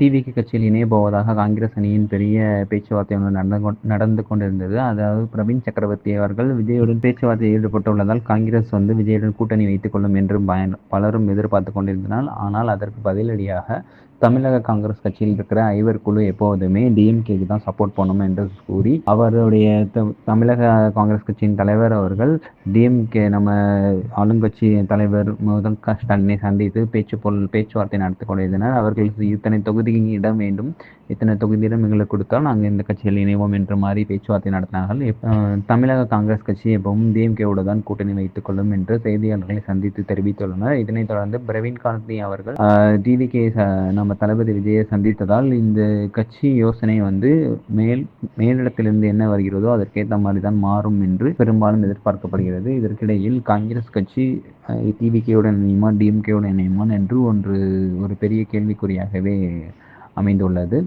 TVK கட்சியில் இணையப் போவதாக காங்கிரஸ் அணியின் பெரிய பேச்சுவார்த்தை ஒன்று நடந்து கொண்டிருந்தது. அதாவது பிரவீன் சக்கரவர்த்தி அவர்கள் விஜயுடன் பேச்சுவார்த்தையில் ஈடுபட்டுள்ளதால் காங்கிரஸ் விஜயுடன் கூட்டணி வைத்துக் கொள்ளும் என்று பலரும் எதிர்பார்த்து கொண்டிருந்தனர். ஆனால் அதற்கு பதிலடியாக தமிழக காங்கிரஸ் கட்சியில் இருக்கிற ஐவர் குழு எப்போதுமே டிஎம்கேக்கு தான் சப்போர்ட் பண்ணும் என்று கூறி அவருடைய தமிழக காங்கிரஸ் கட்சியின் தலைவர் அவர்கள் டிஎம்கே நம்ம ஆளுங்கட்சி தலைவர் மு.க. ஸ்டாலினை சந்தித்து பேச்சுவார்த்தை நடத்தி கொண்டிருந்தனர். அவர்கள் இத்தனை தொகுதிக்கு இடம் வேண்டும், இத்தனை தொகுதியிடம் எங்களுக்கு கொடுத்தால் நாங்கள் இந்த கட்சியில் இணைவோம் என்ற மாதிரி பேச்சுவார்த்தை நடத்தினார்கள். தமிழக காங்கிரஸ் கட்சி எப்பவும் டிஎம்கேவோடு தான் கூட்டணி வைத்துக் கொள்ளும் என்று செய்தியாளர்களை சந்தித்து தெரிவித்துள்ளனர். இதனைத் தொடர்ந்து பிரவீன் காந்தி அவர்கள் டிவிகே நம்ம தளபதி விஜயை சந்தித்ததால் இந்த கட்சி யோசனை மேலிடத்திலிருந்து என்ன வருகிறதோ அதற்கேற்ற மாதிரி தான் மாறும் என்று பெரும்பாலும் எதிர்பார்க்கப்படுகிறது. இதற்கிடையில் காங்கிரஸ் கட்சி டிவிகேவுடன் இணையுமா டிஎம்கேவுடன் இணையுமா என்று ஒரு பெரிய கேள்விக்குறியாகவே அமைந்துள்ளது.